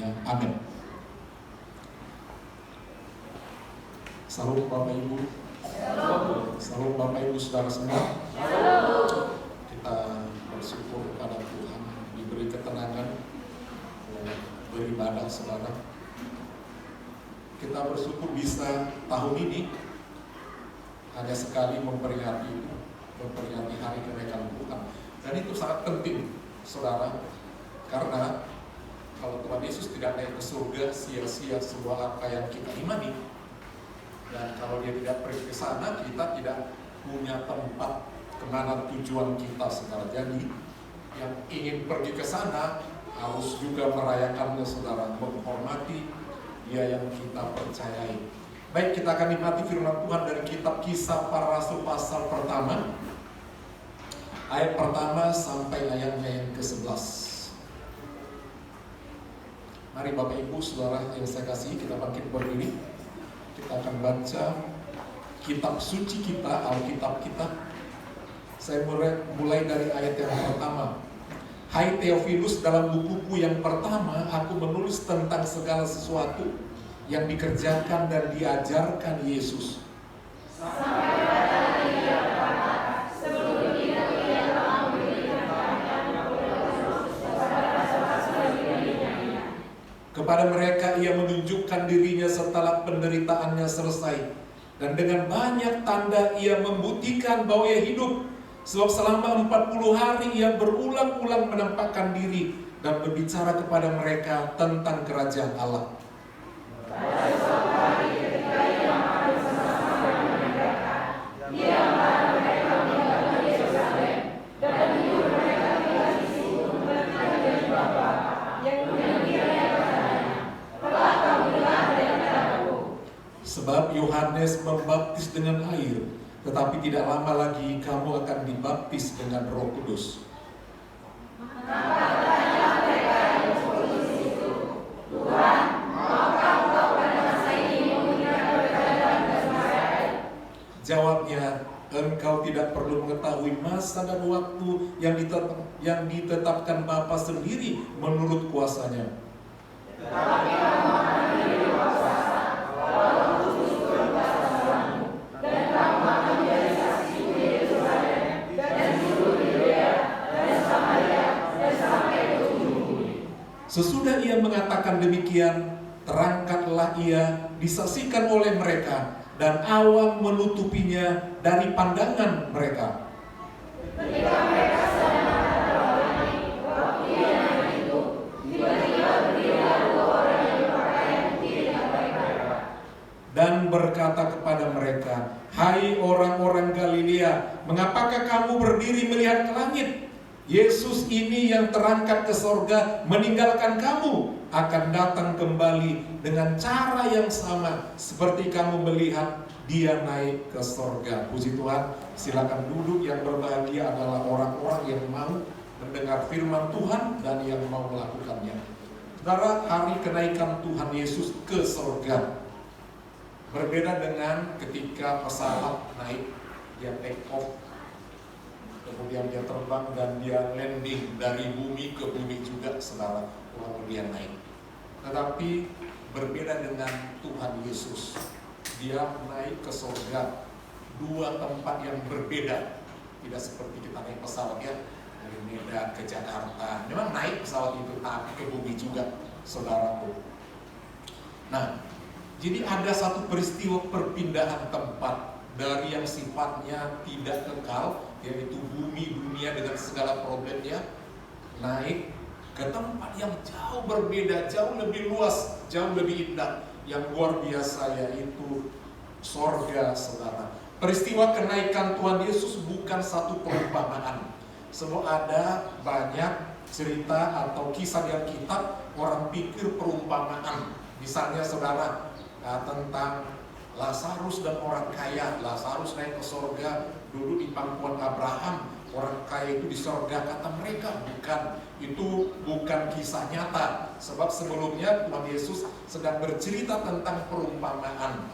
namanya. Amin. Salam Bapak Ibu. Salam Bapak Ibu saudara semua. Kita bersyukur kepada Tuhan diberi ketenangan beribadah saudara. Kita bersyukur bisa tahun ini hanya sekali memperingati hari kenaikan Tuhan. Dan itu sangat penting saudara, karena kalau Tuhan Yesus tidak naik ke surga, sia-sia semua apa yang kita imani. Dan kalau dia tidak pergi ke sana, kita tidak punya tempat kemana tujuan kita saudara. Jadi yang ingin pergi ke sana harus juga merayakannya saudara, menghormati dia yang kita percayai. Baik, kita akan nikmati firman Tuhan dari kitab Kisah Para Rasul pasal pertama, ayat pertama sampai ayatnya yang ke-11. Mari Bapak Ibu saudara yang saya kasih, kita bangkit berdiri. Kita akan baca kitab suci kita, Alkitab kita. Saya mulai dari ayat yang pertama. Hai Theophilus, dalam bukuku yang pertama aku menulis tentang segala sesuatu yang dikerjakan dan diajarkan Yesus. Sampai pada hari yang pertama, sebelum itu ia telah memberikan perhatian kepada rasul-rasul dan pimpinan-Nya. Kepada mereka ia menunjukkan dirinya setelah penderitaannya selesai, dan dengan banyak tanda ia membuktikan bahwa ia hidup. Sebab selama 40 hari ia berulang-ulang menampakkan diri dan berbicara kepada mereka tentang kerajaan Allah. Pada suatu hari ketika ia makan bersama-sama dengan mereka, ia melarang mereka tinggal di Yerusalem, dan menyuruh mereka tinggal di situ dan tidak menjadi Bapa, yang kiranya katanya, telah kamu dengar daripadaku. Sebab Yohanes membaptis dengan air, tetapi tidak lama lagi kamu akan dibaptis dengan Roh Kudus. Maka katanya mereka yang berkumpul di situ, Tuhan, maukah Engkau pada masa ini memulihkan mereka dalam kesemarakatan? Jawabnya, engkau tidak perlu mengetahui masa dan waktu yang ditetapkan Bapa sendiri menurut kuasanya. Tetapi kamu akan menjadi kuasa kalau Roh Kudus turun ke atas kamu, dan kamu akan menjadi saksiku di Yerusalem dan di seluruh Yudea dan Samaria dan sampai ke ujung bumi. Sesudah ia mengatakan demikian, terangkatlah ia disaksikan oleh mereka, dan awan menutupinya dari pandangan mereka. Ketika mereka sedang mengatakan waktu ia naik itu, tiba-tiba berdirilah 2 orang yang berpakaian putih di antara mereka dan berkata kepada mereka, hai orang-orang Galilea, mengapakah kamu berdiri melihat ke langit? Yesus ini yang terangkat ke sorga meninggalkan kamu akan datang kembali dengan cara yang sama seperti kamu melihat dia naik ke sorga. Puji Tuhan. Silakan duduk. Yang berbahagia adalah orang-orang yang mau mendengar firman Tuhan dan yang mau melakukannya. Saudara, hari kenaikan Tuhan Yesus ke sorga berbeda dengan ketika pesawat naik, dia take off, kemudian dia terbang dan dia landing dari bumi ke bumi juga, saudara, lalu dia naik. Tetapi berbeda dengan Tuhan Yesus, dia naik ke surga, 2 tempat yang berbeda. Tidak seperti kita naik pesawat ya, dari Medan ke Jakarta. Memang naik pesawat itu, tapi ke bumi juga, saudaraku. Nah, jadi ada satu peristiwa perpindahan tempat dari yang sifatnya tidak kekal, yaitu bumi dunia dengan segala problemnya, naik ke tempat yang jauh berbeda, jauh lebih luas, jauh lebih indah, yang luar biasa, yaitu sorga, saudara. Peristiwa kenaikan Tuhan Yesus bukan satu perumpamaan. Semua ada banyak cerita atau kisah di Alkitab, orang pikir perumpamaan. Misalnya saudara, tentang Lazarus dan orang kaya. Lazarus naik ke sorga, duduk di pangkuan Abraham. Orang kaya itu di sorga, kata mereka. Bukan, itu bukan kisah nyata. Sebab sebelumnya Tuhan Yesus sedang bercerita tentang perumpamaan.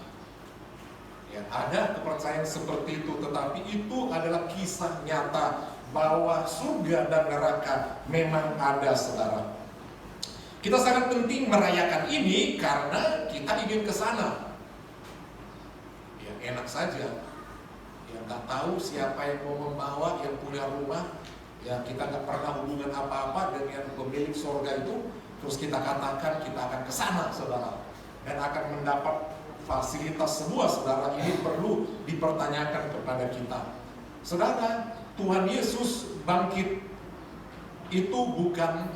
Ya, ada kepercayaan seperti itu, tetapi itu adalah kisah nyata bahwa surga dan neraka memang ada, saudara. Kita sangat penting merayakan ini karena kita ingin ke sana. Ya enak saja. Ya nggak tahu siapa yang mau membawa, yang punya rumah. Ya kita nggak pernah hubungan apa-apa dengan pemilik surga itu. Terus kita katakan kita akan ke sana, saudara. Dan akan mendapat fasilitas semua, saudara. Ini perlu dipertanyakan kepada kita. Saudara, Tuhan Yesus bangkit itu bukan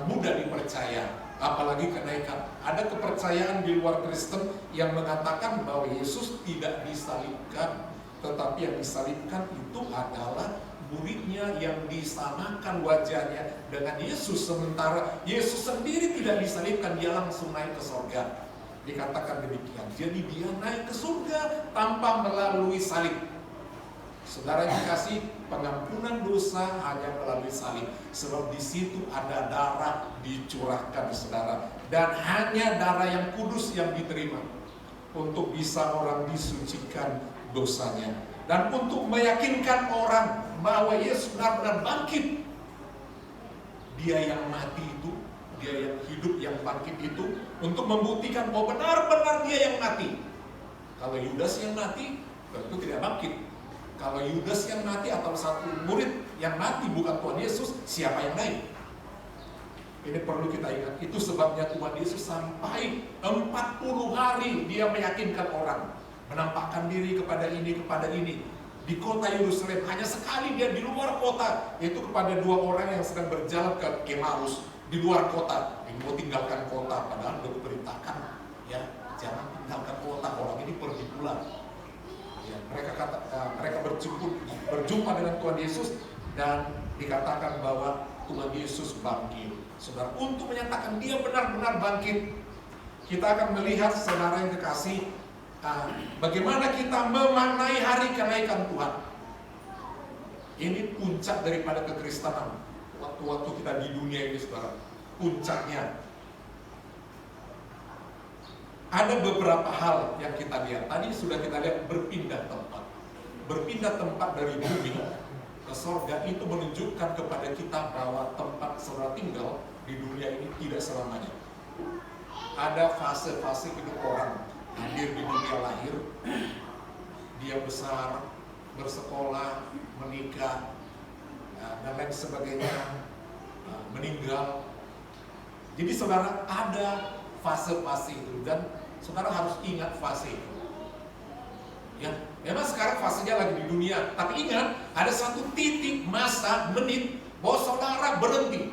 mudah dipercaya, apalagi kenaikan. Ada kepercayaan di luar Kristen yang mengatakan bahwa Yesus tidak disalibkan, tetapi yang disalibkan itu adalah muridnya yang disamakan wajahnya dengan Yesus, sementara Yesus sendiri tidak disalibkan, dia langsung naik ke surga. Dikatakan demikian. Jadi dia naik ke surga tanpa melalui salib. Saudara yang dikasih, pengampunan dosa hanya melalui salib. Sebab di situ ada darah dicurahkan, saudara. Dan hanya darah yang kudus yang diterima untuk bisa orang disucikan dosanya. Dan untuk meyakinkan orang bahwa Yesus benar-benar bangkit. Dia yang mati itu, dia yang hidup, yang bangkit itu, untuk membuktikan bahwa benar-benar dia yang mati. Kalau Yudas yang mati, tentu tidak bangkit. Kalau Yudas yang mati atau satu murid yang mati bukan Tuhan Yesus, siapa yang naik? Ini perlu kita ingat. Itu sebabnya Tuhan Yesus sampai 40 hari dia meyakinkan orang, menampakkan diri kepada ini. Di kota Yerusalem, hanya sekali dia di luar kota, yaitu kepada 2 orang yang sedang berjalan ke Emmaus di luar kota. Ini mau tinggalkan kota, padahal sudah diperintahkan, ya jangan tinggalkan kota, orang ini pergi pulang. Ya, mereka berjumpa dengan Tuhan Yesus dan dikatakan bahwa Tuhan Yesus bangkit. Saudara, untuk menyatakan dia benar-benar bangkit, kita akan melihat, saudara yang kekasih, bagaimana kita memaknai hari kenaikan Tuhan. Ini puncak daripada kekristenan. Waktu-waktu kita di dunia ini, saudara, puncaknya. Ada beberapa hal yang kita lihat. Tadi sudah kita lihat berpindah tempat. Berpindah tempat dari bumi ke surga itu menunjukkan kepada kita bahwa tempat saudara tinggal di dunia ini tidak selamanya. Ada fase-fase hidup orang. Hadir di dunia lahir, dia besar, bersekolah, menikah, dan lain sebagainya, meninggal. Jadi saudara, ada fase-fase itu, dan saudara harus ingat fase itu. Ya, memang sekarang fasenya lagi di dunia, tapi ingat ada satu titik masa, menit bahwa saudara berhenti.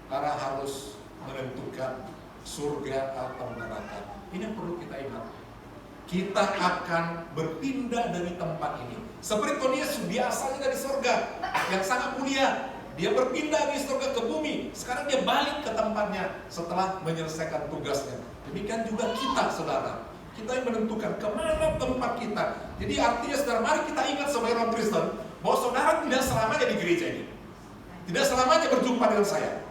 Saudara harus menentukan surga atau neraka. Ini yang perlu kita ingat. Kita akan berpindah dari tempat ini. Seperti Tuhan Yesus, dia asalnya dari surga yang sangat mulia. Dia berpindah dari surga ke bumi. Sekarang dia balik ke tempatnya setelah menyelesaikan tugasnya. Demikian juga kita, saudara. Kita yang menentukan kemana tempat kita. Jadi artinya, saudara, mari kita ingat sebagai orang Kristen bahwa saudara tidak selamanya di gereja ini. Tidak selamanya berjumpa dengan saya.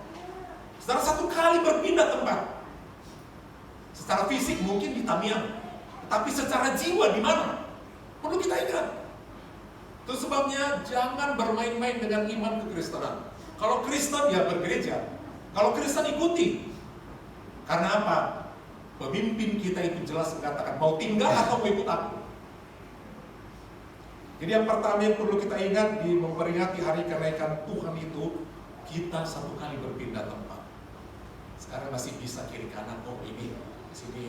Saudara satu kali berpindah tempat. Secara fisik mungkin di Tamiang, tapi secara jiwa di mana? Perlu kita ingat. Itu sebabnya jangan bermain-main dengan iman kekristenan. Kalau Kristen ya bergereja. Kalau Kristen ikuti. Karena apa? Pemimpin kita itu jelas mengatakan mau tinggal atau mau ikut aku. Jadi yang pertama yang perlu kita ingat di memperingati hari kenaikan Tuhan itu, kita satu kali berpindah tempat. Sekarang masih bisa kiri kanan. Oh ini di sini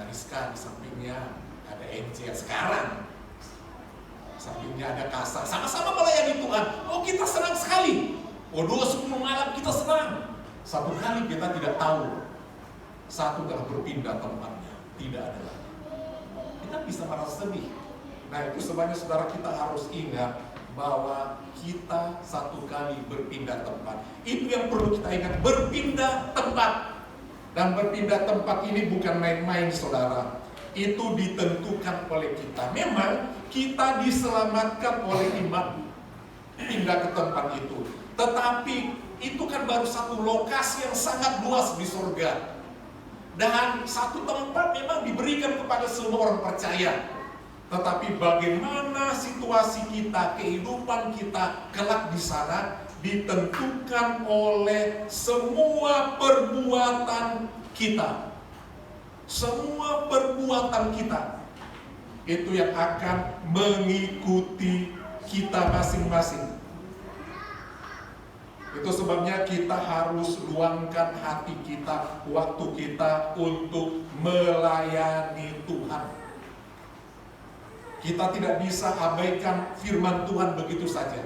Rizka, di sampingnya ada NJ. Sekarang sampingnya ada Kasa, sama-sama melayani Tuhan. Oh kita senang sekali. Oh 2:10 malam kita senang. Satu kali kita tidak tahu, satu telah berpindah tempatnya, tidak ada lagi. Kita bisa merasa sedih. Nah itu sebabnya saudara kita harus ingat bahwa kita satu kali berpindah tempat. Itu yang perlu kita ingat, berpindah tempat. Dan berpindah tempat ini bukan main-main, saudara. Itu ditentukan oleh kita. Memang kita diselamatkan oleh iman, pindah ke tempat itu. Tetapi itu kan baru satu lokasi yang sangat luas di surga. Dan satu tempat memang diberikan kepada semua orang percaya. Tetapi bagaimana situasi kita, kehidupan kita kelak di sana, ditentukan oleh semua perbuatan kita. Semua perbuatan kita itu yang akan mengikuti kita masing-masing. Itu sebabnya kita harus luangkan hati kita, waktu kita untuk melayani Tuhan. Kita tidak bisa abaikan firman Tuhan begitu saja.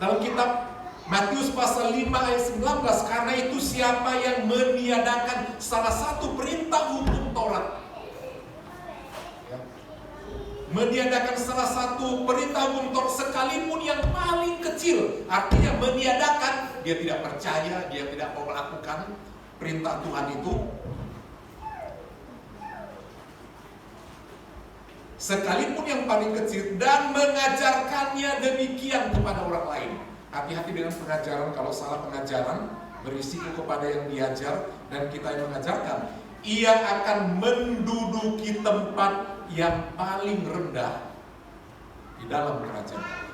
Dalam kitab Matius pasal 5 ayat 19, karena itu siapa yang meniadakan salah satu perintah hukum Taurat, meniadakan salah satu perintah hukum Taurat sekalipun yang paling kecil, artinya meniadakan, dia tidak percaya, dia tidak mau melakukan perintah Tuhan itu, sekalipun yang paling kecil, dan mengajarkannya demikian kepada orang lain. Hati-hati dengan pengajaran, kalau salah pengajaran berisiko kepada yang diajar dan kita yang mengajarkan. Ia akan menduduki tempat yang paling rendah di dalam kerajaan.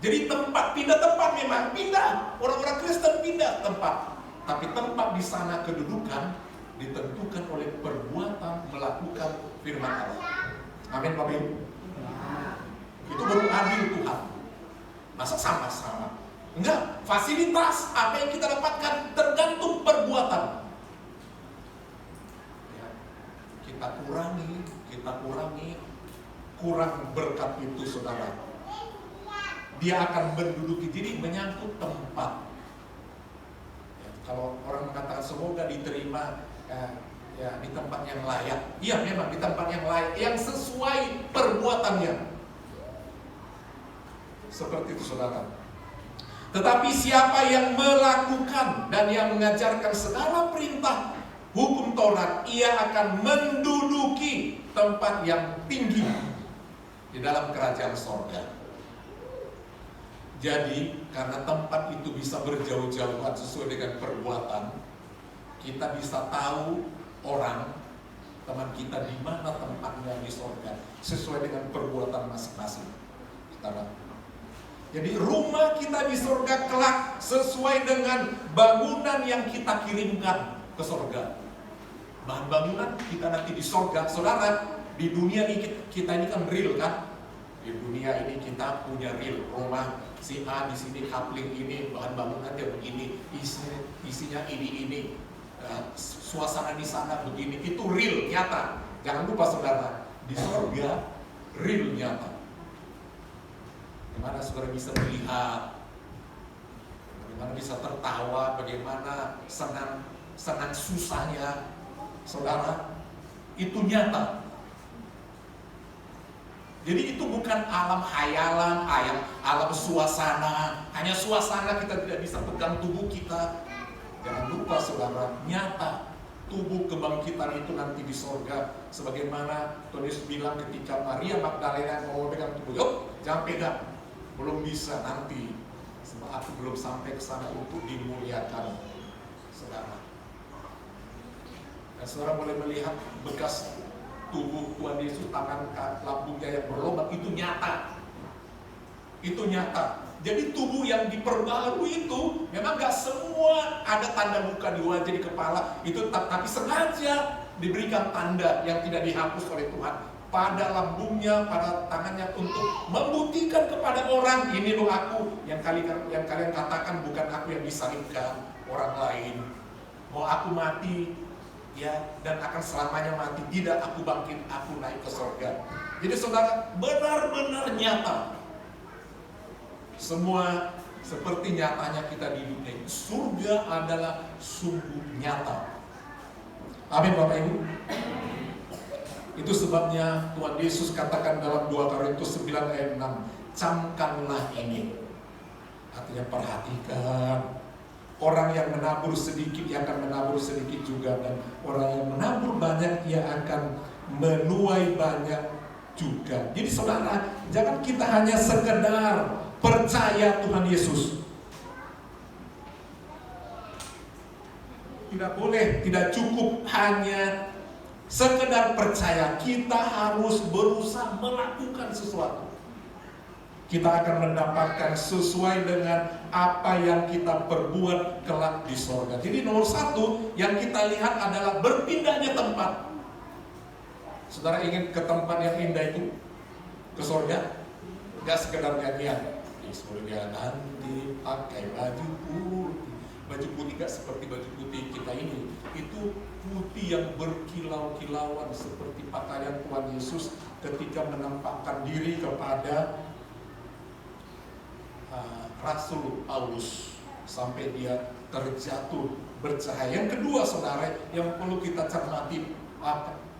Jadi pindah tempat memang, pindah. Orang-orang Kristen pindah tempat. Tapi tempat di sana kedudukan ditentukan oleh perbuatan melakukan firman Allah. Amin Bapak Ibu. Itu baru adil Tuhan. Masa sama-sama? Enggak, fasilitas apa yang kita dapatkan tergantung perbuatan. Ya, kita kurangi, kurang berkat itu saudara. Dia akan menduduki, jadi menyangkut tempat. Ya, kalau orang mengatakan semoga diterima ya di tempat yang layak. Iya memang di tempat yang layak, yang sesuai perbuatannya. Seperti itu saudara. Tetapi siapa yang melakukan dan yang mengajarkan segala perintah hukum Taurat, ia akan menduduki tempat yang tinggi di dalam kerajaan sorga. Jadi karena tempat itu bisa berjauh-jauhan sesuai dengan perbuatan, kita bisa tahu orang, teman kita di mana tempatnya di sorga sesuai dengan perbuatan masing-masing. Saudara. Jadi rumah kita di sorga kelak sesuai dengan bangunan yang kita kirimkan ke sorga. Bahan bangunan kita nanti di sorga. Saudara, di dunia ini kita ini kan real kan? Di dunia ini kita punya real. Rumah si A di sini, coupling ini, bahan bangunannya begini, isinya ini. Suasana di sana begini. Itu real, nyata. Jangan lupa saudara, di sorga real, nyata. Bagaimana saudara bisa melihat, bagaimana bisa tertawa, bagaimana senang susahnya saudara, itu nyata. Jadi itu bukan alam hayalan, alam suasana. Hanya suasana, kita tidak bisa pegang tubuh kita. Jangan lupa saudara, nyata tubuh kebangkitan itu nanti di sorga. Sebagaimana Tuhan Yesus bilang ketika Maria Magdalena mau pegang tubuh, yuk jangan pegang. Belum bisa nanti, sebab aku belum sampai ke sana untuk dimuliakan saudara. Dan saudara boleh melihat bekas tubuh Tuhan Yesus, tangan lambungnya yang berlobak, itu nyata. Itu nyata. Jadi tubuh yang diperbarui itu memang gak semua ada tanda muka di wajah, di kepala itu, tapi sengaja diberikan tanda yang tidak dihapus oleh Tuhan pada lambungnya, pada tangannya, untuk membuktikan kepada orang, ini loh aku yang kalian katakan bukan aku yang disalibkan, orang lain. Mau aku mati ya, dan akan selamanya mati, tidak, aku bangkit, aku naik ke surga. Jadi saudara, benar-benar nyata. Semua seperti nyatanya kita di dunia ini. Surga adalah sungguh nyata. Amin Bapak Ibu. Itu sebabnya Tuhan Yesus katakan dalam 2 Korintus 9 ayat 6, camkanlah ini. Artinya perhatikan. Orang yang menabur sedikit, ia akan menabur sedikit juga. Dan orang yang menabur banyak, ia akan menuai banyak juga. Jadi saudara, jangan kita hanya sekedar percaya Tuhan Yesus. Tidak boleh, tidak cukup hanya sekedar percaya. Kita harus berusaha melakukan sesuatu. Kita akan mendapatkan sesuai dengan apa yang kita perbuat kelak di sorga. Jadi nomor satu yang kita lihat adalah berpindahnya tempat. Saudara ingin ke tempat yang indah itu? Ke sorga? Gak sekedar nyanyian. Di sorga nanti pakai baju putih. Baju putih gak seperti baju putih kita ini. Itu putih yang berkilau-kilauan seperti pakaian Tuhan Yesus ketika menampakkan diri kepada Rasul Paulus sampai dia terjatuh bercahaya. Yang kedua saudara yang perlu kita cermati,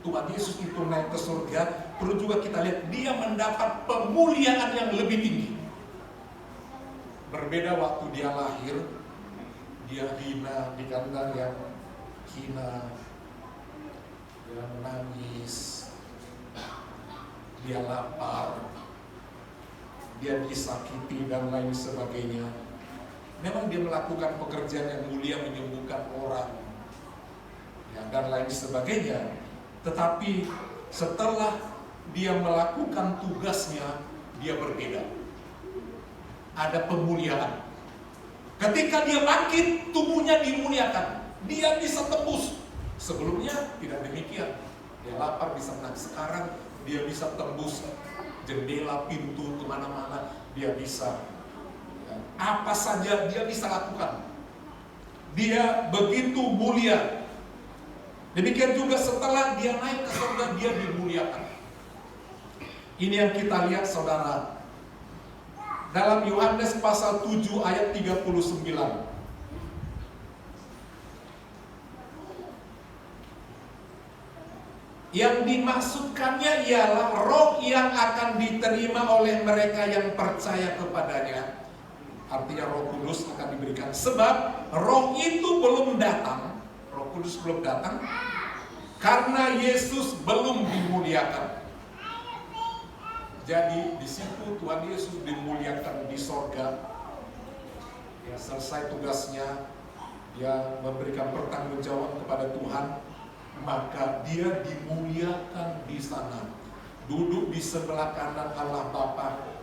Tuhan Yesus itu naik ke surga, perlu juga kita lihat dia mendapat pemuliaan yang lebih tinggi. Berbeda waktu dia lahir, dia hina di kandang yang hina, dia menangis, dia lapar, dia disakiti dan lain sebagainya. Memang dia melakukan pekerjaan yang mulia, menyembuhkan orang ya, dan lain sebagainya. Tetapi setelah dia melakukan tugasnya, dia berbeda. Ada pemuliaan. Ketika dia bangkit, tubuhnya dimuliakan. Dia bisa tembus. Sebelumnya tidak demikian. Dia lapar bisa menang. Sekarang dia bisa tembus jendela, pintu, kemana-mana dia bisa. Apa saja dia bisa lakukan. Dia begitu mulia. Demikian juga setelah dia naik ke surga, dia dimuliakan. Ini yang kita lihat saudara. Dalam Yohanes pasal 7 ayat 39. Yang dimaksudkannya ialah roh yang akan diterima oleh mereka yang percaya kepadanya. Artinya Roh Kudus akan diberikan. Sebab roh itu belum datang, Roh Kudus belum datang, karena Yesus belum dimuliakan. Jadi di situ Tuhan Yesus dimuliakan di sorga. Ya, selesai tugasnya, dia memberikan pertanggungjawaban kepada Tuhan. Maka dia dimuliakan di sana, duduk di sebelah kanan Allah Bapa.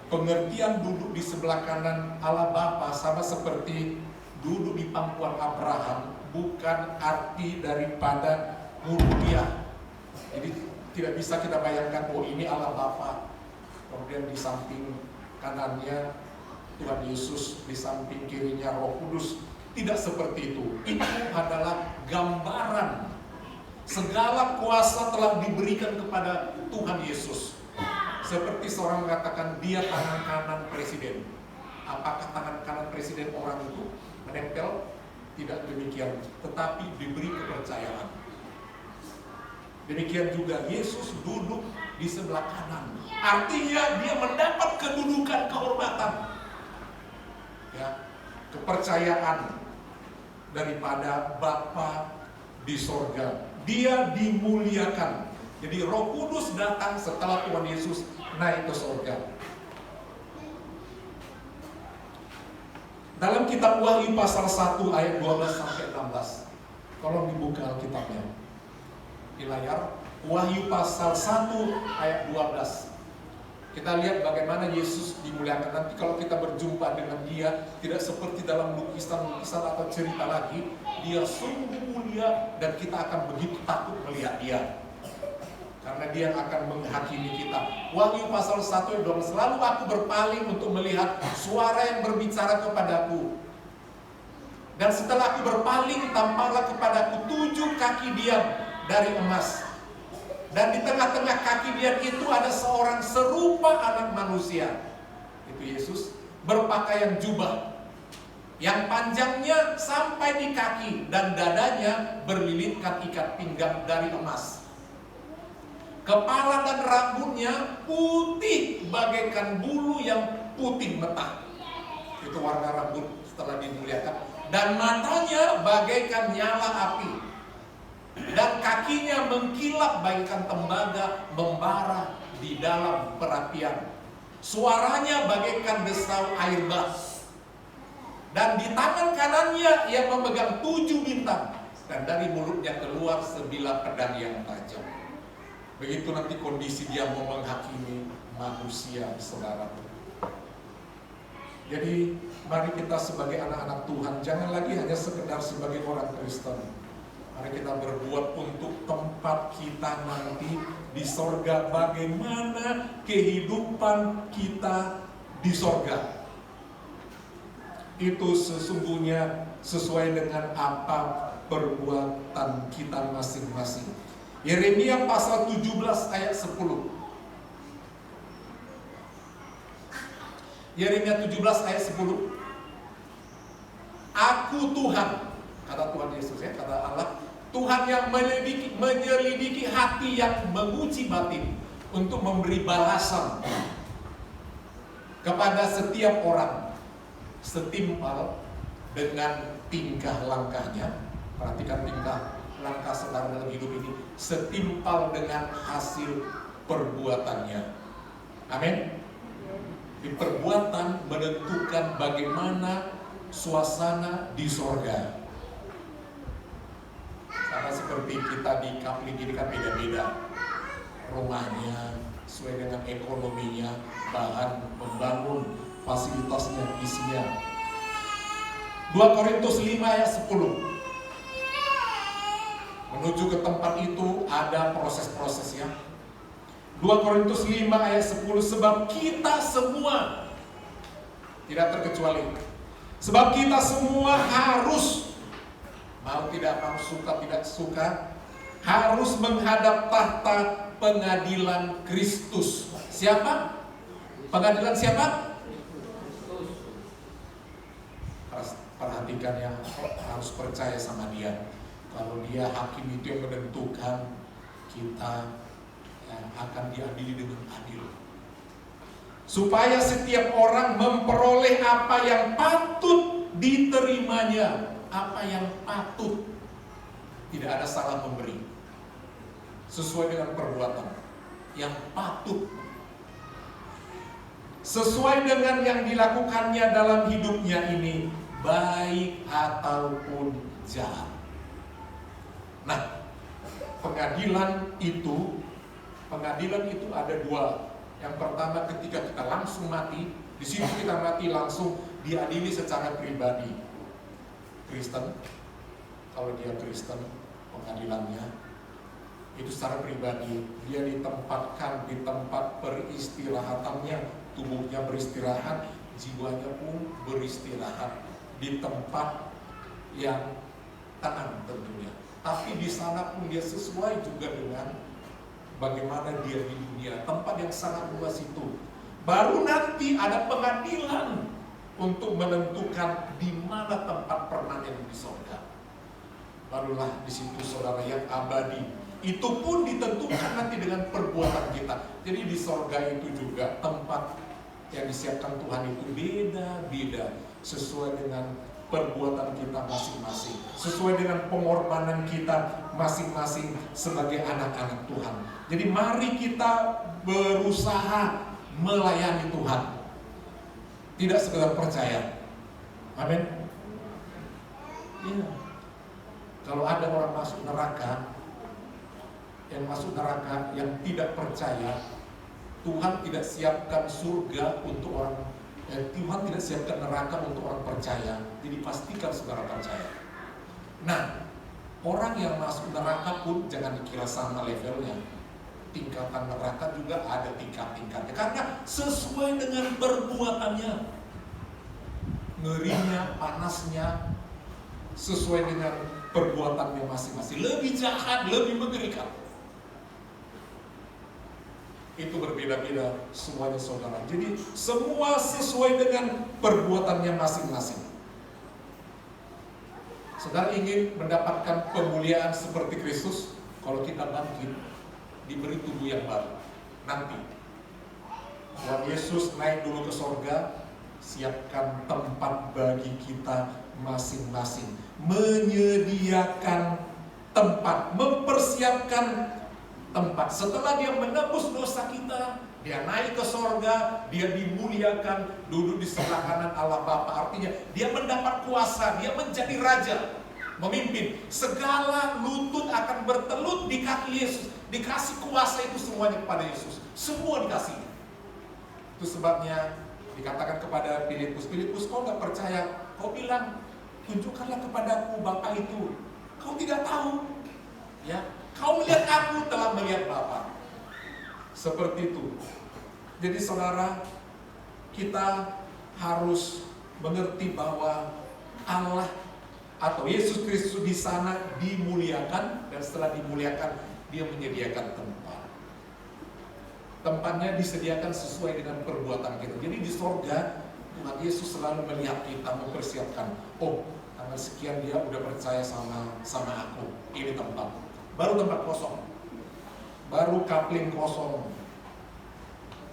Pengertian duduk di sebelah kanan Allah Bapa sama seperti duduk di pangkuan Abraham, bukan arti daripada mulia. Jadi tidak bisa kita bayangkan, oh ini Allah Bapa, kemudian di samping kanannya Tuhan Yesus, di samping kirinya Roh Kudus. Tidak seperti itu. Itu adalah gambaran segala kuasa telah diberikan kepada Tuhan Yesus. Seperti seorang mengatakan dia tangan kanan presiden. Apakah tangan kanan presiden orang itu menempel? Tidak demikian, tetapi diberi kepercayaan. Demikian juga Yesus duduk di sebelah kanan. Artinya dia mendapat kedudukan, kehormatan, ya, kepercayaan daripada Bapa di sorga. Dia dimuliakan. Jadi Roh Kudus datang setelah Tuhan Yesus naik ke sorga. Dalam kitab Wahyu pasal 1 ayat 12 sampai 16. Tolong dibuka Alkitabnya di layar. Wahyu pasal 1 ayat 12. Kita lihat bagaimana Yesus dimuliakan. Nanti kalau kita berjumpa dengan dia, tidak seperti dalam lukisan-lukisan atau cerita lagi. Dia sungguh mulia dan kita akan begitu takut melihat dia. Karena dia akan menghakimi kita. Wahyu pasal 1 ayat 12. Lalu aku berpaling untuk melihat suara yang berbicara kepadaku. Dan setelah aku berpaling, tampaklah kepadaku 7 kaki diam dari emas. Dan di tengah-tengah kaki dia itu ada seorang serupa anak manusia. Itu Yesus, berpakaian jubah yang panjangnya sampai di kaki dan dadanya berlilitkan ikat pinggang dari emas. Kepala dan rambutnya putih bagaikan bulu yang putih metah. Itu warna rambut setelah dimuliakan. Dan matanya bagaikan nyala api. Dan kakinya mengkilap bagaikan tembaga membara di dalam perapian. Suaranya bagaikan desau air bah. Dan di tangan kanannya ia memegang 7 bintang. Dan dari mulutnya keluar sebilah pedang yang tajam. Begitu nanti kondisi dia mau menghakimi manusia, saudara. Jadi mari kita sebagai anak-anak Tuhan jangan lagi hanya sekedar sebagai orang Kristen. Mari kita berbuat untuk tempat kita nanti di sorga, bagaimana kehidupan kita di sorga. Itu sesungguhnya sesuai dengan apa perbuatan kita masing-masing. Yeremia pasal 17 ayat 10. Yeremia 17 ayat 10. Aku Tuhan, kata Tuhan Yesus ya, kata Allah, Tuhan yang menyelidiki hati, yang menguji batin untuk memberi balasan kepada setiap orang setimpal dengan tingkah langkahnya. Perhatikan tingkah langkah saudara dalam hidup ini, setimpal dengan hasil perbuatannya. Amin. Di perbuatan menentukan bagaimana suasana di sorga. Karena seperti kita di Kapling ini kan beda-beda rumahnya, sesuai dengan ekonominya, bahan membangun, fasilitasnya, isinya. 2 Korintus 5 ayat 10. Menuju ke tempat itu ada proses-prosesnya. 2 Korintus 5 ayat 10. Sebab kita semua, tidak terkecuali, sebab kita semua harus, mau tidak mau, suka tidak suka, harus menghadap tahta pengadilan Kristus. Siapa? Pengadilan siapa? Perhatikan ya, harus percaya sama dia. Kalau dia hakim itu yang menentukan, kita akan diadili dengan adil. Supaya setiap orang memperoleh apa yang patut diterimanya. Apa yang patut, tidak ada salah memberi, sesuai dengan perbuatan yang patut, sesuai dengan yang dilakukannya dalam hidupnya ini, baik ataupun jahat. Nah, pengadilan itu ada dua. Yang pertama, ketika kita langsung mati, di situ kita mati langsung diadili secara pribadi. Kristen, kalau dia Kristen, pengadilannya itu secara pribadi, dia ditempatkan di tempat peristirahatannya, tubuhnya beristirahat, jiwanya pun beristirahat di tempat yang tenang tentunya. Tapi di sana pun dia sesuai juga dengan bagaimana dia di dunia, tempat yang sangat luas itu. Baru nanti ada pengadilan untuk menentukan di mana tempat permanen di surga. Barulah di situ saudara yang abadi. Itu pun ditentukan nanti dengan perbuatan kita. Jadi di surga itu juga tempat yang disiapkan Tuhan itu beda-beda sesuai dengan perbuatan kita masing-masing, sesuai dengan pengorbanan kita masing-masing sebagai anak-anak Tuhan. Jadi mari kita berusaha melayani Tuhan, tidak sekedar percaya. Amin. Iya. Kalau ada orang masuk neraka, yang tidak percaya, Tuhan tidak siapkan surga untuk orang, Tuhan tidak siapkan neraka untuk orang percaya. Jadi pastikan saudara percaya. Nah, orang yang masuk neraka pun jangan dikira sama levelnya. Tingkatan neraka juga ada tingkat-tingkatnya, karena sesuai dengan perbuatannya, ngerinya, panasnya, sesuai dengan perbuatannya masing-masing. Lebih jahat, lebih mengerikan. Itu berbeda-beda semuanya saudara. Jadi semua sesuai dengan perbuatannya masing-masing. Saudara ingin mendapatkan kemuliaan seperti Kristus? Kalau kita bangkit, diberi tubuh yang baru. Nanti Tuhan Yesus naik dulu ke sorga, siapkan tempat bagi kita masing-masing, menyediakan tempat, mempersiapkan tempat. Setelah dia menebus dosa kita, dia naik ke sorga, dia dimuliakan, duduk di sebelah kanan Allah Bapa. Artinya dia mendapat kuasa, dia menjadi raja, memimpin. Segala lutut akan bertelut di kaki Yesus. Dikasih kuasa itu semuanya kepada Yesus. Semua dikasih. Itu sebabnya Dikatakan kepada Filipus, Filipus, kau nggak percaya? Kau bilang, tunjukkanlah kepadaku Bapa itu. Kau tidak tahu, ya? Kau melihat aku telah melihat Bapa. Seperti itu. Jadi saudara, kita harus mengerti bahwa Allah atau Yesus Kristus di sana dimuliakan, dan setelah dimuliakan Dia menyediakan tempat. Tempatnya disediakan sesuai dengan perbuatan kita. Jadi di sorga Tuhan Yesus selalu melihat kita, mempersiapkan. Oh, tanggal sekian dia udah percaya sama aku. Ini tempat. Baru tempat kosong. Baru kapling kosong.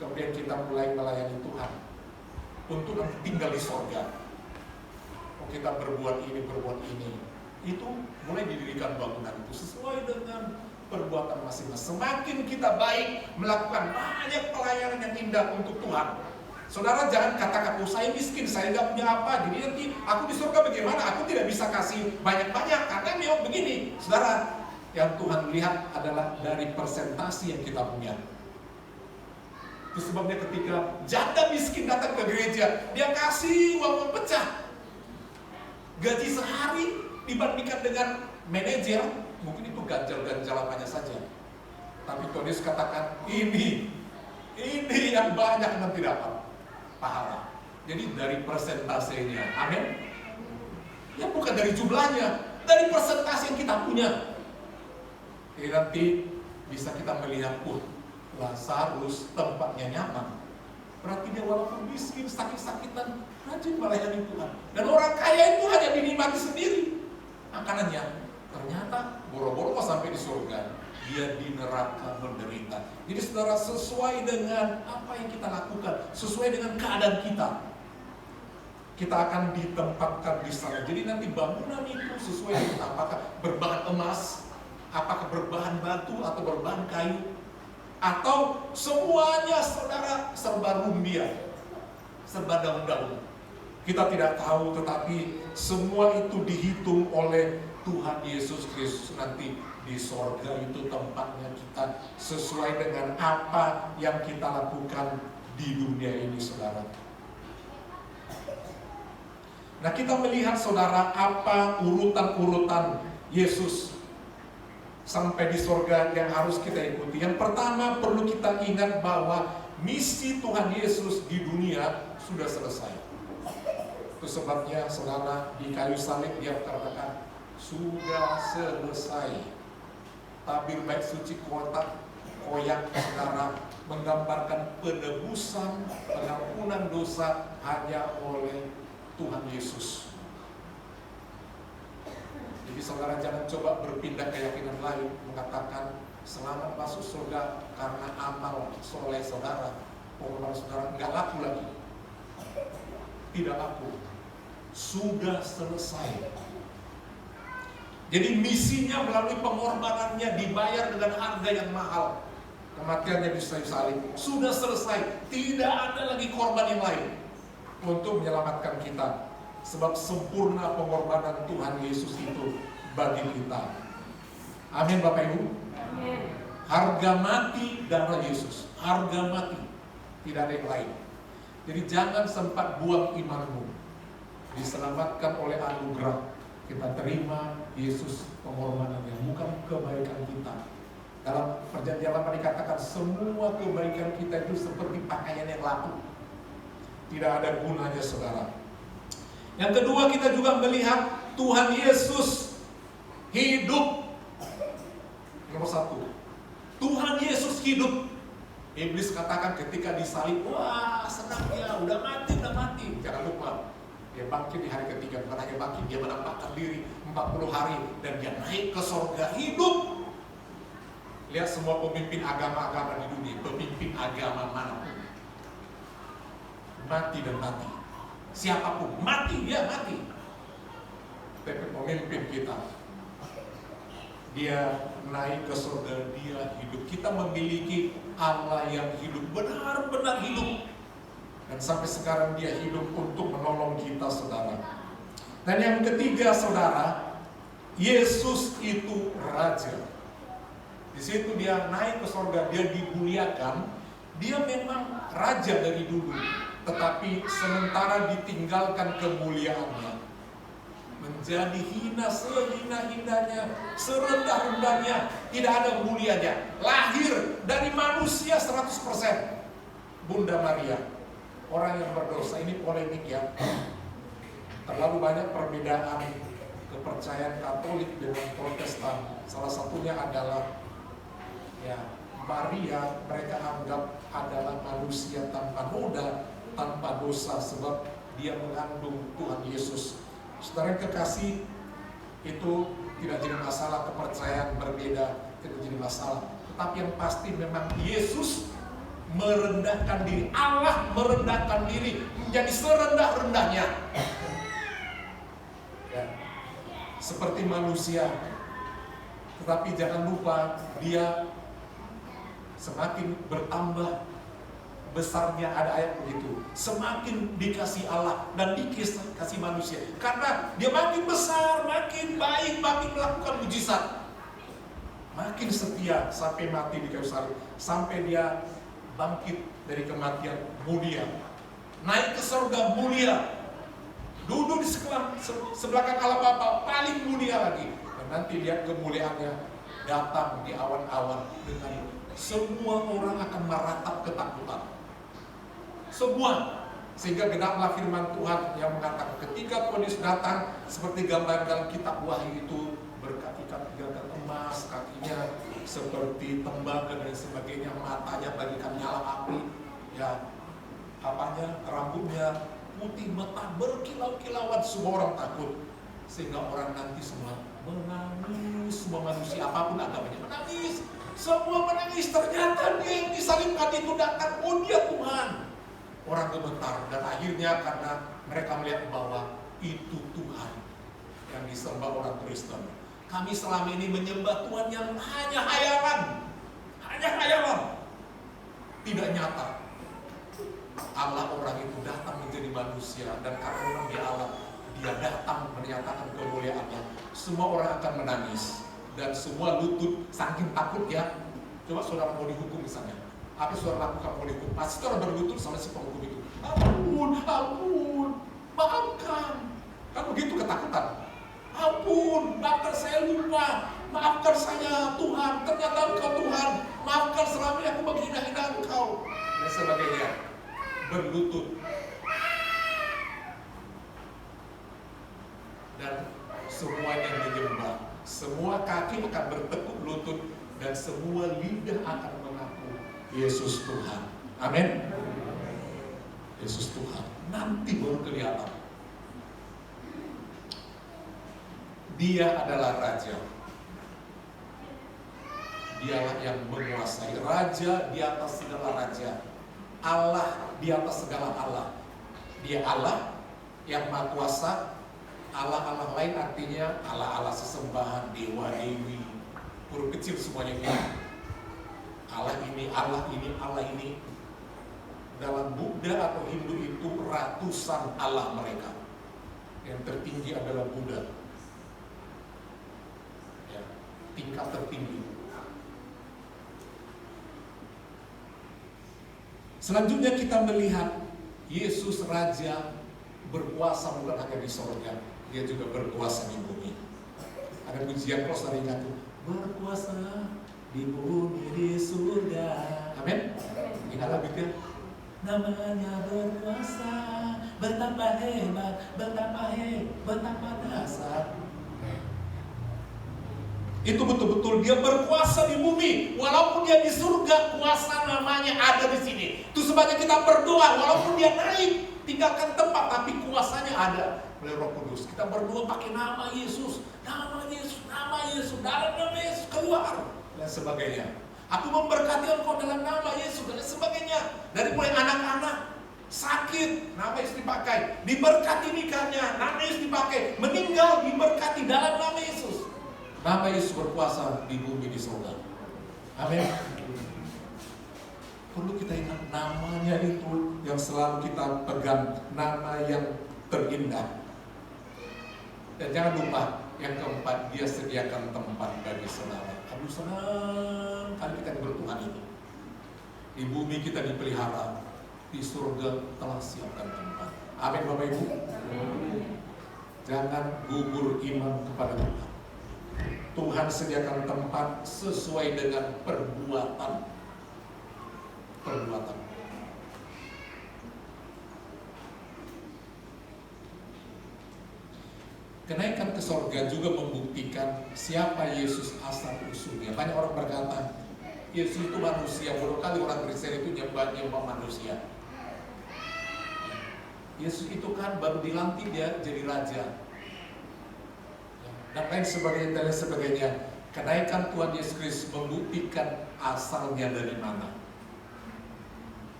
Kemudian kita mulai melayani Tuhan untuk nanti tinggal di sorga. Oh, kita berbuat ini. Itu mulai didirikan bangunan itu sesuai dengan perbuatan masing-masing. Semakin kita baik melakukan banyak pelayanan yang indah untuk Tuhan. Saudara jangan katakan, oh saya miskin, saya nggak punya apa, jadi nanti aku di surga bagaimana? Aku tidak bisa kasih banyak-banyak, karena memang begini. Saudara, yang Tuhan lihat adalah dari persentase yang kita punya. Itu sebabnya ketika janda miskin datang ke gereja, dia kasih uang pecah. Gaji sehari dibandingkan dengan manajer, mungkin itu ganjal-ganjal apanya saja. Tapi Tuhan Yesus katakan, ini yang banyak nanti dapat pahala. Jadi dari persentasenya, amin. Ya bukan dari jumlahnya, dari persentase yang kita punya. Jadi nanti bisa kita melihat, Lazarus tempatnya nyaman. Berarti dia walaupun miskin, sakit-sakitan, rajin melayani Tuhan. Dan orang kaya itu hanya dinikmati sendiri makanannya. Ternyata boro-boro sampai di surga, dia di neraka menderita. Jadi saudara, sesuai dengan apa yang kita lakukan, sesuai dengan keadaan kita, kita akan ditempatkan di sana. Jadi nanti bangunan itu sesuai dengan apakah berbahan emas, apakah berbahan batu atau berbahan kayu, atau semuanya saudara serba rumbia, serba daun-daun. Kita tidak tahu, tetapi semua itu dihitung oleh Tuhan Yesus Kristus nanti di sorga. Itu tempatnya kita sesuai dengan apa yang kita lakukan di dunia ini, saudara. Nah, kita melihat saudara apa urutan-urutan Yesus sampai di sorga yang harus kita ikuti. Yang pertama perlu kita ingat bahwa misi Tuhan Yesus di dunia sudah selesai. Itu sebabnya saudara di kayu salib dia katakan sudah selesai. Tabir bait suci koyak saudara menggambarkan penebusan, pengampunan dosa hanya oleh Tuhan Yesus. Jadi saudara jangan coba berpindah keyakinan lain, mengatakan selamat masuk surga karena amal soleh saudara, pengorbanan saudara nggak laku lagi. Tidak laku, sudah selesai. Jadi misinya melalui pengorbanannya dibayar dengan harga yang mahal. Kematiannya di kayu salib sudah selesai. Tidak ada lagi korban yang lain untuk menyelamatkan kita. Sebab sempurna pengorbanan Tuhan Yesus itu bagi kita. Amin Bapak Ibu. Amin. Harga mati darah Yesus. Harga mati. Tidak ada yang lain. Jadi jangan sempat buang imanmu. Diselamatkan oleh anugerah. Kita terima Yesus pengorbanannya, bukan kebaikan kita. Dalam perjanjian lama dikatakan semua kebaikan kita itu seperti pakaian yang laku. Tidak ada gunanya saudara. Yang kedua kita juga melihat Tuhan Yesus hidup. Nomor satu, Tuhan Yesus hidup. Iblis katakan ketika disalib, wah senang ya, udah mati. Jangan lupa, dia bangkit di hari ketiga. Bukan hanya bangkit, dia menampakkan diri 40 hari dan dia naik ke sorga, hidup. Lihat semua pemimpin agama-agama di dunia, pemimpin agama manapun, mati dan mati. Siapapun mati, dia mati. Tapi pemimpin kita, dia naik ke surga, dia hidup. Kita memiliki Allah yang hidup, benar-benar hidup. Dan sampai sekarang dia hidup untuk menolong kita saudara. Dan yang ketiga saudara, Yesus itu Raja. Di situ dia naik ke surga, dia dimuliakan. Dia memang Raja dari dulu. tetapi sementara ditinggalkan kemuliaannya, menjadi hina sehina-hinanya, serendah-rendahnya, tidak ada mulianya. Lahir dari manusia 100%. Bunda Maria, orang yang berdosa. Ini polemik ya. Terlalu banyak perbedaan kepercayaan Katolik dengan Protestan. Salah satunya adalah ya, Maria mereka anggap adalah manusia tanpa noda, tanpa dosa, sebab dia mengandung Tuhan Yesus. Saudara yang kekasih, itu tidak jadi masalah, kepercayaan berbeda tidak jadi masalah. Tetapi yang pasti memang Yesus merendahkan diri, Allah merendahkan diri menjadi serendah-rendahnya. Ya, seperti manusia. Tetapi jangan lupa dia semakin bertambah besarnya, ada ayat begitu, semakin dikasih Allah dan dikasih manusia, karena dia makin besar, makin baik, makin melakukan mujizat, makin setia sampai mati di kayu salib, sampai dia bangkit dari kematian mulia, naik ke surga mulia, duduk di sebelah Allah Bapa paling mulia lagi, dan nanti lihat kemuliaannya datang di awan-awan dengan semua orang akan meratap ketakutan. Semua, sehingga genaplah firman Tuhan yang mengatakan ketika Tuhan Yesus datang seperti gambar dalam kitab Wahyu itu, berkaki-kaki emas, kakinya seperti tembaga dan sebagainya, matanya bagaikan nyala api, ya apanya, rambutnya putih mata berkilau-kilauan, semua orang takut, sehingga orang nanti semua menangis, semua manusia apapun agamanya menangis, semua menangis. Ternyata dia yang disalibkan itu datang, oh dia Tuhan. Orang gemetar, dan akhirnya karena mereka melihat bahwa itu Tuhan yang disembah orang Kristen. Kami selama ini menyembah Tuhan yang hanya hayalan, tidak nyata. Allah orang itu datang menjadi manusia, dan karena orang dia Allah, dia datang menyatakan kemuliaannya. Semua orang akan menangis, dan semua lutut saking takut ya. Coba saudara mau dihukum misalnya, apa saudara lakukan mau dihukum? Pasti saudara berlutut sama si penghukum itu. Ampun, maafkan. Kan begitu ketakutan. Ampun, maafkan saya lupa. Maafkan saya Tuhan, ternyata Engkau Tuhan. Maafkan selama ini aku menghina-hina Engkau. Dan sebagainya. Berlutut. Dan semuanya menyembah. Semua kaki akan bertekuk lutut. Dan semua lidah akan mengaku Yesus Tuhan. Amin. Yesus Tuhan. Nanti baru kelihatan. Dia adalah Raja. Dialah yang menguasai. Raja di atas segala raja. Allah di atas segala Allah. Dia Allah yang maha kuasa. Allah-Allah lain artinya Allah-Allah sesembahan, dewa-dewi, huruf kecil semuanya ini. Allah ini, Allah ini, Allah ini. Dalam Buddha atau Hindu itu ratusan Allah mereka. Yang tertinggi adalah Buddha. Ya, tingkat tertinggi. Selanjutnya kita melihat Yesus Raja berkuasa bukan hanya di surga, dia juga berkuasa di bumi. Ada pujian kalau sering ingat, berkuasa di bumi di surga. Amin. Ingat lagunya. Namanya berkuasa, betapa hebat, betapa dahsyat. Itu betul-betul dia berkuasa di bumi. Walaupun dia di surga, kuasa namanya ada di sini. Itu sebabnya kita berdoa, walaupun dia naik, tinggalkan tempat, tapi kuasanya ada oleh Roh Kudus. Kita berdoa pakai nama Yesus, nama Yesus, nama Yesus, dalam nama Yesus keluar dan sebagainya. Aku memberkati engkau dalam nama Yesus dan sebagainya. Dari mulai anak-anak sakit, nama Yesus dipakai. Diberkati nikahnya, nama Yesus dipakai. Meninggal, diberkati dalam nama Yesus. Nama Yesus berkuasa di bumi, di surga. Amin. Perlu kita ingat namanya itu yang selalu kita pegang, nama yang terindah. Dan jangan lupa yang keempat, dia sediakan tempat bagi saudara. Aduh senang kali kita bertuhan ini. Di bumi kita dipelihara. di surga telah siapkan tempat. Amin Bapak Ibu. Jangan gugur iman kepada Tuhan. Tuhan sediakan tempat sesuai dengan perbuatan. Kenaikan ke sorga juga membuktikan siapa Yesus asal usulnya. Banyak orang berkata, Yesus itu manusia. Bodoh kali orang Kristen itu nyembah manusia. Yesus itu kan baru dilantik dia jadi raja. Dan lain sebagainya. Kenaikan Tuhan Yesus Kristus membuktikan asalnya dari mana.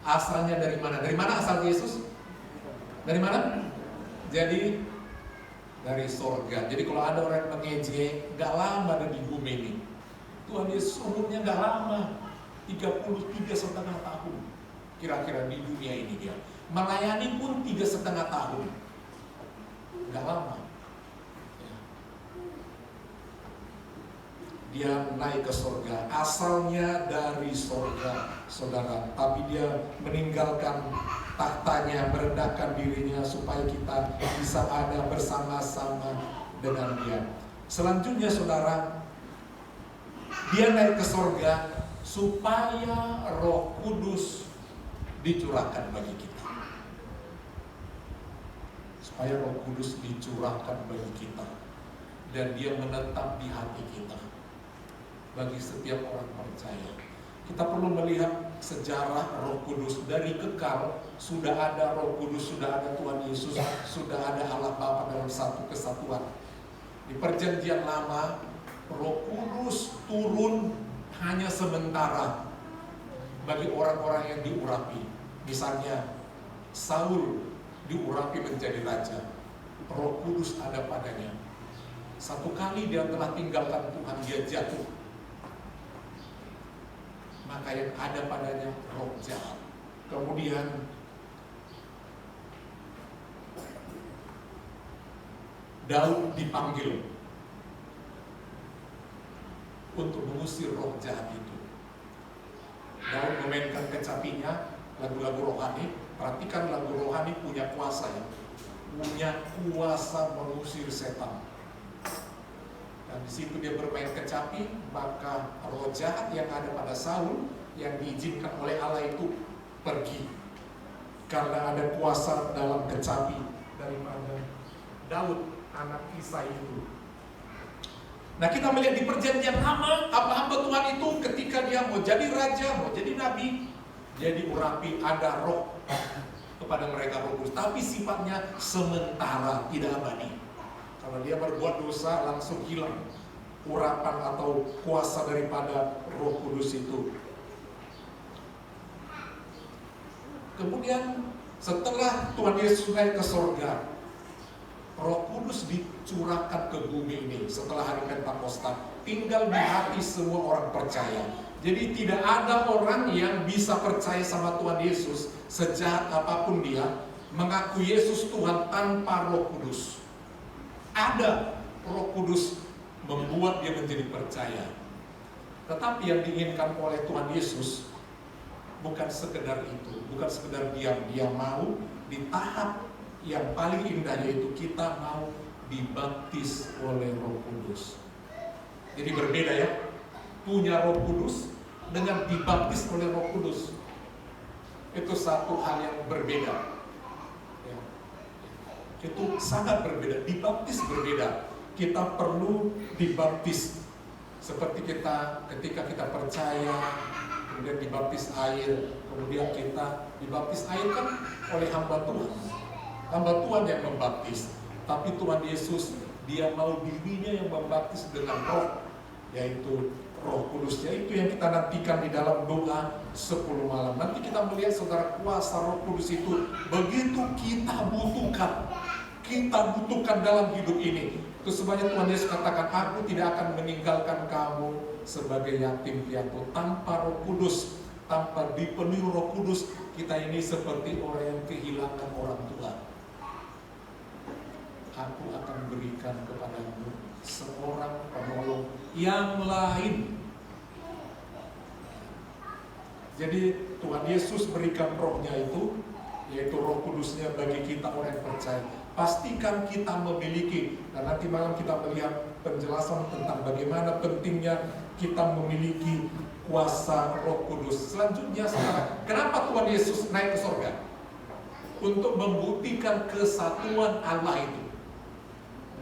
Asalnya dari mana? Dari mana asal Yesus? Dari mana? Jadi dari sorga. Jadi kalau ada orang yang mengejek, gak lama ada di bumi ini. Tuhan Yesus umurnya gak lama, 33,5 tahun kira-kira di dunia ini dia. Melayani pun 3,5 tahun, gak lama. Dia naik ke sorga, asalnya dari sorga, saudara. Tapi dia meninggalkan tahtanya, merendahkan dirinya supaya kita bisa ada bersama-sama dengan dia. Selanjutnya saudara, dia naik ke sorga supaya Roh Kudus dicurahkan bagi kita. Supaya Roh Kudus dicurahkan bagi kita. Dan dia menetap di hati kita. Bagi setiap orang percaya. Kita perlu melihat sejarah Roh Kudus. Dari kekal sudah ada Roh Kudus, sudah ada Tuhan Yesus, sudah ada Allah Bapa dalam satu kesatuan. Di perjanjian lama, Roh Kudus turun hanya sementara bagi orang-orang yang diurapi. Misalnya Saul diurapi menjadi raja, Roh Kudus ada padanya. Satu kali dia telah tinggalkan Tuhan, dia jatuh. Maka yang ada padanya roh jahat. Kemudian Daud dipanggil untuk mengusir roh jahat itu. Daud memainkan kecapinya, lagu-lagu rohani. Perhatikan, lagu rohani punya kuasa ya, punya kuasa mengusir setan. Dan di situ dia bermain kecapi, maka roh jahat yang ada pada Saul yang diizinkan oleh Allah itu pergi. Karena ada kuasa dalam kecapi daripada Daud, anak Isai itu. Nah, kita melihat di perjanjian lama, hamba Tuhan itu ketika dia mau jadi raja, mau jadi nabi, dia diurapi, ada roh kepada mereka, Roh Kudus. Tapi sifatnya sementara, tidak abadi. Kalau dia berbuat dosa langsung hilang urapan atau kuasa daripada Roh Kudus itu. Kemudian setelah Tuhan Yesus naik ke sorga, Roh Kudus dicurahkan ke bumi ini setelah hari Pentakosta, tinggal di hati semua orang percaya. Jadi tidak ada orang yang bisa percaya sama Tuhan Yesus, sejahat apapun dia, mengaku Yesus Tuhan tanpa Roh Kudus. Ada Roh Kudus membuat dia menjadi percaya. Tetapi yang diinginkan oleh Tuhan Yesus bukan sekedar itu, bukan sekedar dia mau di tahap yang paling indah, yaitu kita mau dibaptis oleh Roh Kudus. Jadi berbeda ya, punya Roh Kudus dengan dibaptis oleh Roh Kudus. Itu satu hal yang berbeda. Itu sangat berbeda, dibaptis berbeda. Kita perlu dibaptis seperti kita ketika kita percaya, kemudian dibaptis air, kemudian kita dibaptis air kan oleh hamba Tuhan. Hamba Tuhan yang membaptis, tapi Tuhan Yesus dia mau dirinya yang membaptis dengan roh, yaitu Roh Kudus. Itu yang kita nantikan di dalam doa 10 malam. Nanti kita melihat saudara, kuasa Roh Kudus itu begitu kita butuhkan dalam hidup ini. Itu sebabnya Tuhan Yesus katakan, aku tidak akan meninggalkan kamu sebagai yatim piatu. Tanpa Roh Kudus, tanpa dipenuhi Roh Kudus, kita ini seperti orang yang kehilangan orang tua. Aku akan berikan kepadamu seorang penolong yang lain. Jadi Tuhan Yesus berikan rohnya itu, yaitu Roh Kudusnya bagi kita orang yang percaya. Pastikan kita memiliki, dan nanti malam kita melihat penjelasan tentang bagaimana pentingnya kita memiliki kuasa Roh Kudus. Selanjutnya saudara, kenapa Tuhan Yesus naik ke surga? Untuk membuktikan kesatuan Allah itu,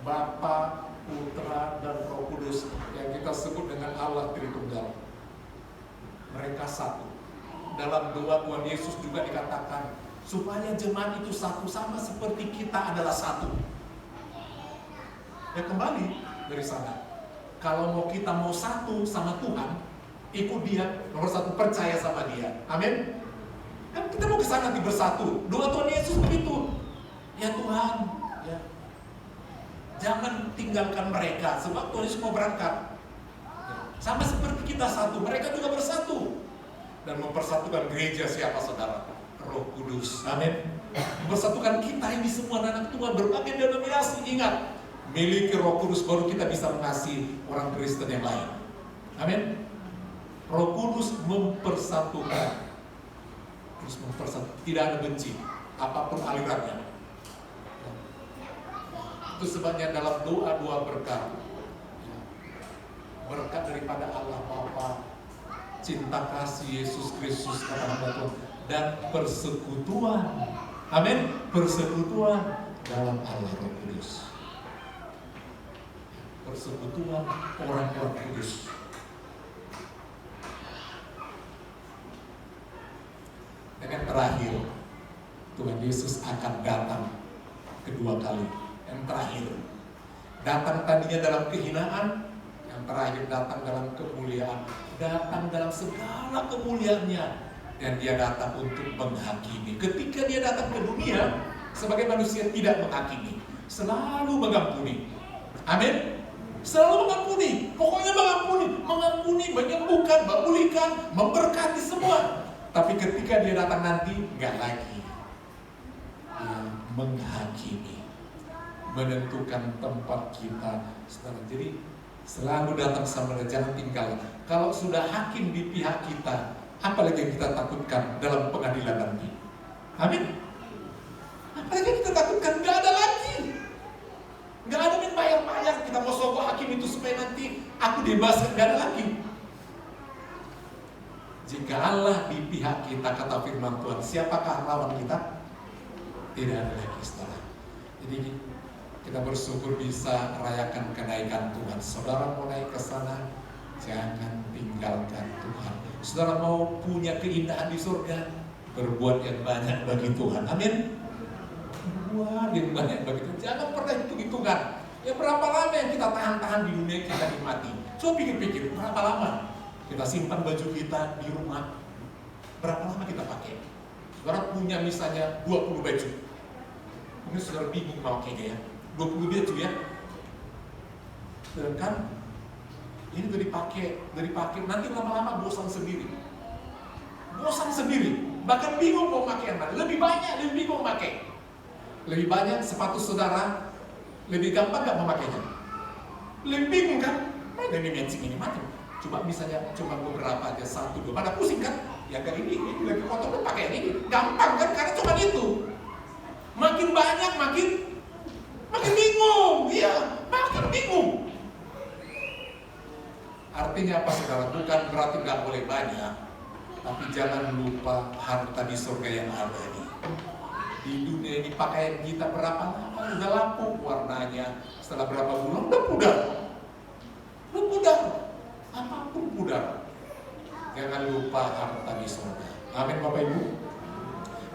Bapa, Putra, dan Roh Kudus, yang kita sebut dengan Allah Tritunggal. Mereka satu. Dalam doa Tuhan Yesus juga dikatakan supaya jemaat itu satu, sama seperti kita adalah satu. Ya kembali dari sana, kalau kita mau satu sama Tuhan, ikut Dia. Nomor satu, percaya sama Dia. Amin. Kan kita mau ke sana nanti bersatu. Doa Tuhan Yesus begitu. Ya Tuhan, ya, jangan tinggalkan mereka, sebab Tuhan Yesus mau berangkat. Sama seperti kita satu, mereka juga bersatu. Dan mempersatukan gereja siapa saudara? Roh Kudus. Amin. Mempersatukan kita ini semua anak Tuhan berbagai denominasi. Ingat, miliki Roh Kudus baru kita bisa mengasihi orang Kristen yang lain. Amin. Roh Kudus mempersatukan. Terus mempersatukan. Tidak ada benci, apapun alirannya. Itu sebabnya dalam doa-doa berkat, berkat daripada Allah Bapa, cinta kasih Yesus Kristus kepada Tuhan, dan persekutuan, amin, persekutuan dalam Allah Roh Kudus, persekutuan orang-orang kudus. Dan yang terakhir, Tuhan Yesus akan datang kedua kali. Yang terakhir, datang tadinya dalam kehinaan, yang terakhir datang dalam kemuliaan, datang dalam segala kemuliaannya, dan Dia datang untuk menghakimi. Ketika Dia datang ke dunia sebagai manusia tidak menghakimi, selalu mengampuni. Amin. Selalu mengampuni, pokoknya mengampuni, menyembuhkan, memulihkan, memberkati semua. Tapi ketika Dia datang nanti, enggak lagi. Dia menghakimi, menentukan tempat kita. Jadi selalu datang sama Dia, jangan tinggal. Kalau sudah hakim di pihak kita, apa lagi yang kita takutkan dalam pengadilan nanti? Amin. Apa lagi yang kita takutkan? Gak ada lagi. Gak ada yang bayar-bayar. Kita mau sogok hakim itu supaya nanti aku dibebaskan. Gak ada lagi. Jika Allah di pihak kita, kata firman Tuhan, siapakah lawan kita? Tidak ada lagi, saudara. Jadi kita bersyukur bisa rayakan kenaikan Tuhan. Saudara mau naik ke sana, jangan tinggalkan Tuhan. Saudara mau punya keindahan di surga, berbuat yang banyak bagi Tuhan. Amin. Berbuat yang banyak bagi Tuhan. Jangan pernah hitung-hitungan. Ya berapa lama yang kita tahan-tahan di dunia kita nikmati. Coba pikir-pikir, berapa lama kita simpan baju kita di rumah? Berapa lama kita pakai? Saudara punya misalnya 20 baju. Mungkin saudara bingung mau pakainya ya. 20 baju ya. Sedangkan ini udah dipakai, nanti lama-lama bosan sendiri. Bahkan bingung mau pakai yang mana. Lebih bingung pakai. Lebih banyak sepatu saudara, lebih gampang gak memakainya? Lebih bingung kan? Mana ini matching ini macam. Coba misalnya cuma beberapa aja, 1, 2, pada pusing kan? Ya kan ini lagi kotor lu pakai yang ini. Gampang kan? Karena cuma itu. Makin banyak makin bingung. Iya, makin bingung. Artinya apa saudara? Bukan berarti gak boleh banyak, tapi jangan lupa harta di surga yang ada ini. Di dunia ini pakaian kita berapa lama udah lapuk warnanya, setelah berapa bulan udah pudar. Apapun pudar. Jangan lupa harta di surga. Amin Bapak Ibu.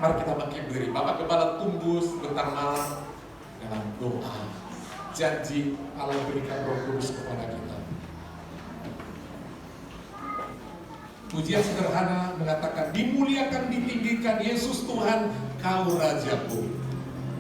Mari kita bangkit berdiri. Bapak Gembala tunggu sebentar malam dalam doa. Janji Allah berikan Roh Kudus kepada kita. Pujian sederhana mengatakan, dimuliakan, ditinggikan Yesus Tuhan, Kau Rajaku.